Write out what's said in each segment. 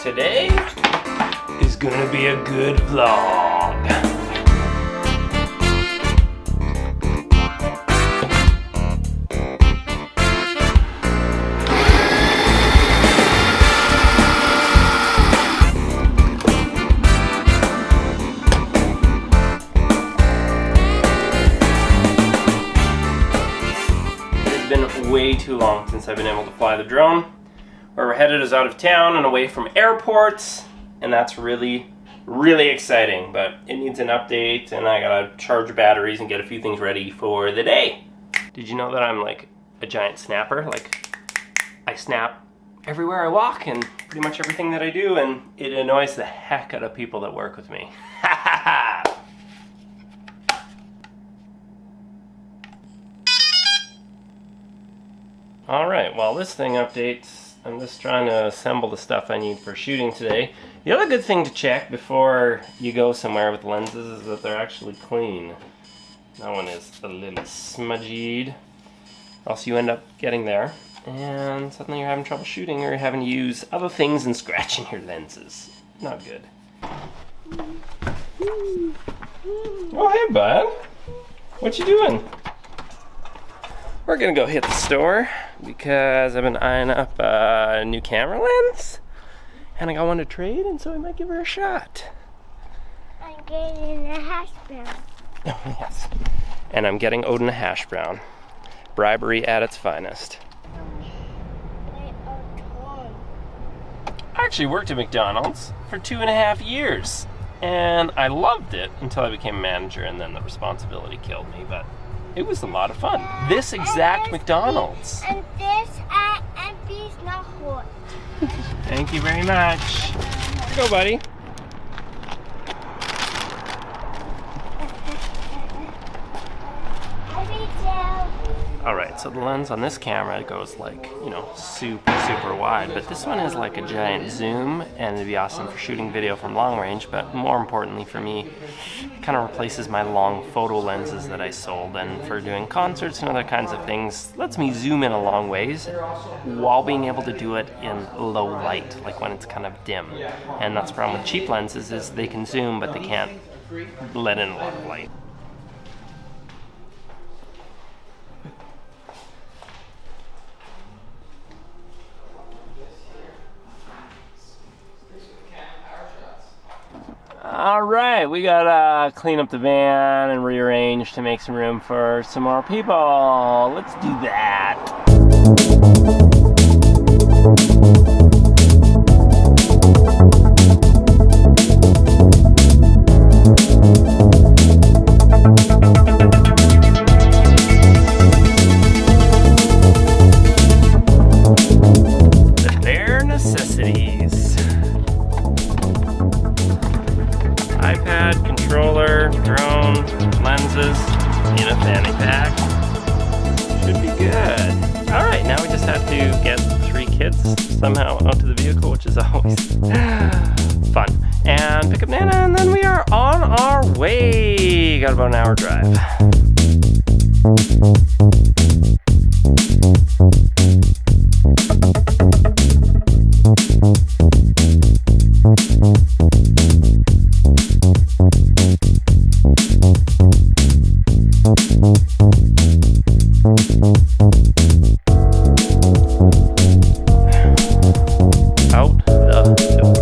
Today is gonna be a good vlog. It's been way too long since I've been able to fly the drone. Where we're headed is out of town and away from airports, and that's really, really exciting, but it needs an update, and I gotta charge batteries and get a few things ready for the day. Did you know that I'm like a giant snapper? Like, I snap everywhere I walk and pretty much everything that I do, and it annoys the heck out of people that work with me. Ha ha ha! Alright, while this thing updates, I'm just trying to assemble the stuff I need for shooting today. The other good thing to check before you go somewhere with lenses is that they're actually clean. That one is a little smudgied. Else you end up getting there, and suddenly you're having trouble shooting, or you're having to use other things and scratching your lenses. Not good. Oh, hey, bud. What you doing? We're gonna go hit the store because I've been eyeing up a new camera lens, and I got one to trade, and so I might give her a shot. I'm getting a hash brown. Oh, yes. And I'm getting Odin a hash brown. Bribery at its finest. I actually worked at McDonald's for 2.5 years, and I loved it until I became a manager, and then the responsibility killed me, but it was a lot of fun. This exact McDonald's. And this and these not hot. Thank you very much. Here you go, buddy. Alright, so the lens on this camera goes like, you know, super wide, but this one is like a giant zoom, and it'd be awesome for shooting video from long range, but more importantly for me, it kind of replaces my long photo lenses that I sold, and for doing concerts and other kinds of things, lets me zoom in a long ways while being able to do it in low light, like when it's kind of dim. And that's the problem with cheap lenses, is they can zoom, but they can't let in a lot of light. Alright, we gotta clean up the van and rearrange to make some room for some more people. Let's do that. The bare necessities. iPad, controller, drone, lenses, in a fanny pack. Should be good. Alright, now we just have to get 3 kids somehow onto the vehicle, which is always fun. And pick up Nana, and then we are on our way. Got about an hour drive. Out the door.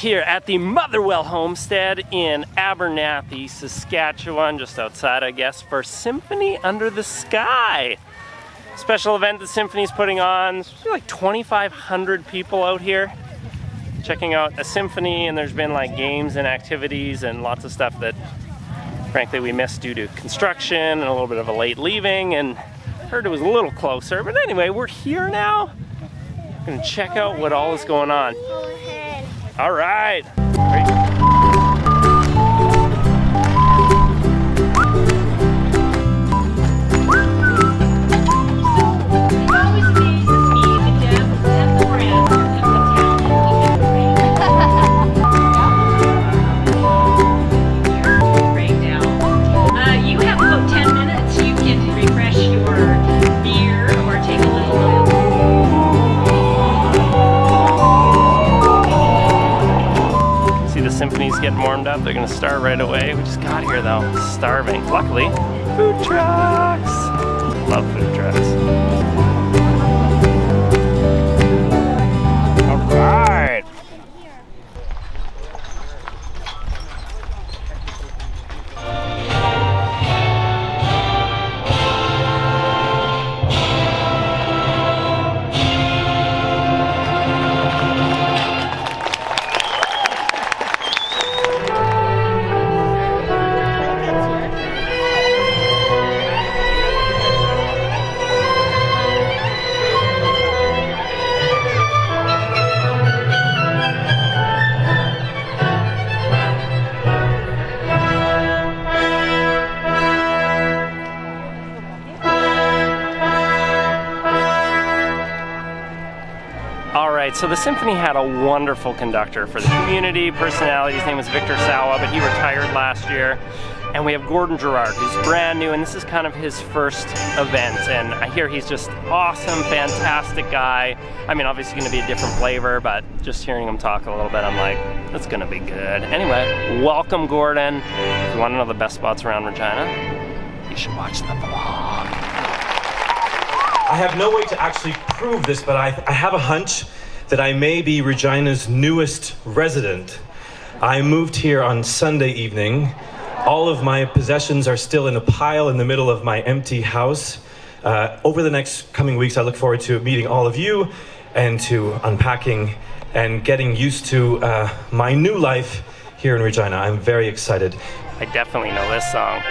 here at the Motherwell Homestead in Abernathy, Saskatchewan, just outside, I guess, for Symphony Under the Sky. Special event that Symphony's putting on. There's like 2,500 people out here checking out a symphony, and there's been like games and activities and lots of stuff that frankly we missed due to construction and a little bit of a late leaving, and heard it was a little closer. But anyway, we're here now. We're gonna check out what all is going on. All right. Symphony's getting warmed up. They're gonna start right away. We just got here though, starving. Luckily, food trucks. Love food trucks. All right. So the symphony had a wonderful conductor for the community, personality. His name was Victor Sawa, but he retired last year. And we have Gordon Gerard, who's brand new, and this is kind of his first event. And I hear he's just awesome, fantastic guy. I mean, obviously gonna be a different flavor, but just hearing him talk a little bit, I'm like, that's gonna be good. Anyway, welcome Gordon. If you wanna know the best spots around Regina, you should watch the vlog. I have no way to actually prove this, but I have a hunch that I may be Regina's newest resident. I moved here on Sunday evening. All of my possessions are still in a pile in the middle of my empty house. Over the next coming weeks, I look forward to meeting all of you and to unpacking and getting used to my new life here in Regina. I'm very excited. I definitely know this song.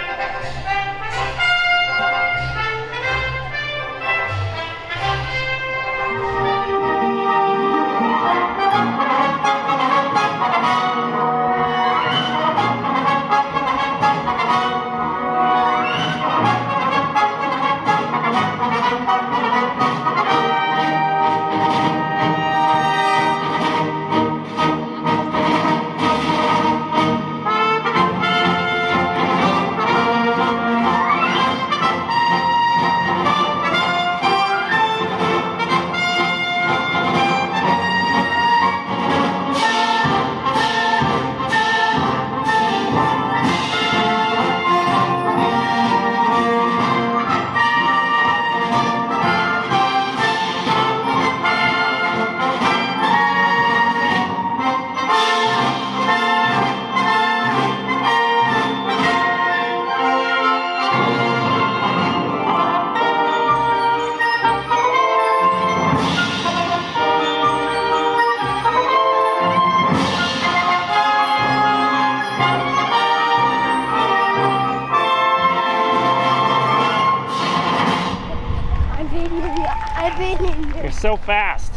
You're so fast.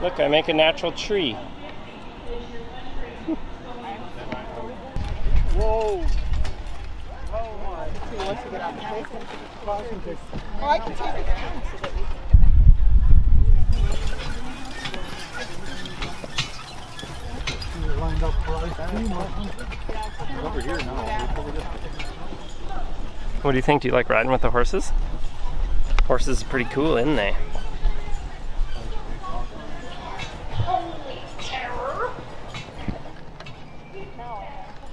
Look, I make a natural tree. Whoa. Oh, I can take it down so that we can lined up for ice cream. Over here now. What do you think? Do you like riding with the horses? Horses are pretty cool, isn't they?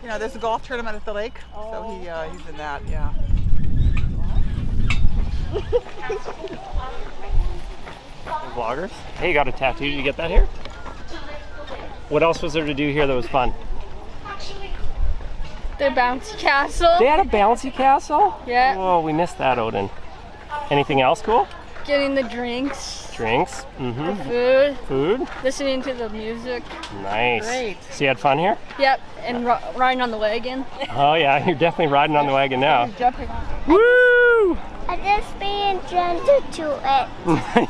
You know, there's a golf tournament at the lake, so he's in that, yeah. Vloggers? Hey, you got a tattoo? Did you get that here? What else was there to do here that was fun? The bouncy castle. They had a bouncy castle? Yeah. Oh, we missed that, Odin. Anything else cool? Getting the drinks. Drinks? Mm-hmm. Food. Food? Listening to the music. Nice. Great. So you had fun here? Yep. And riding on the wagon. Oh yeah, you're definitely riding on the wagon now. Jumping on. Woo! I'm just being gentle to it.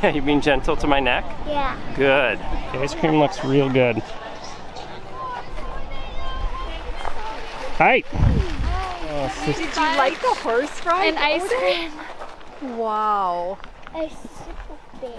Yeah, you're being gentle to my neck? Yeah. Good. The ice cream looks real good. Hi. Oh, Did you like the horse ride? And ice cream. Wow. I super big.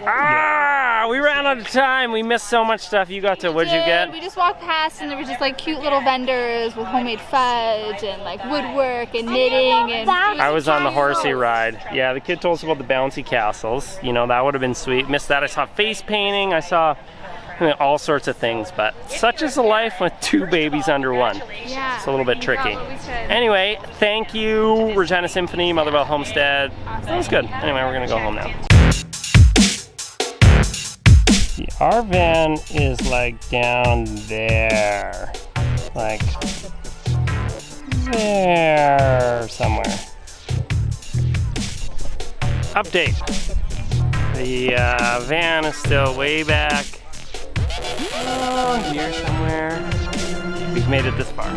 Ah, we ran out of time. We missed so much stuff. You got to, what'd you get? We just walked past and there was just like cute little vendors with homemade fudge and like woodwork and knitting and I was on the horsey ride. Yeah, the kid told us about the bouncy castles. You know, that would have been sweet. Missed that. I saw face painting. I saw all sorts of things, but such is the life with 2 babies under 1. yeah. It's a little bit tricky. Yeah, we should. Anyway, thank you, Regina Symphony, Motherwell Homestead. That was good. Anyway, we're gonna go home now. Our van is like down there. Like there somewhere. Update. The van is still way back. Oh, here somewhere. We've made it this far.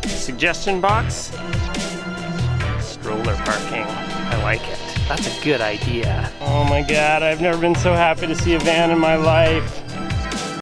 Suggestion box? Stroller parking. I like it. That's a good idea. Oh my god, I've never been so happy to see a van in my life.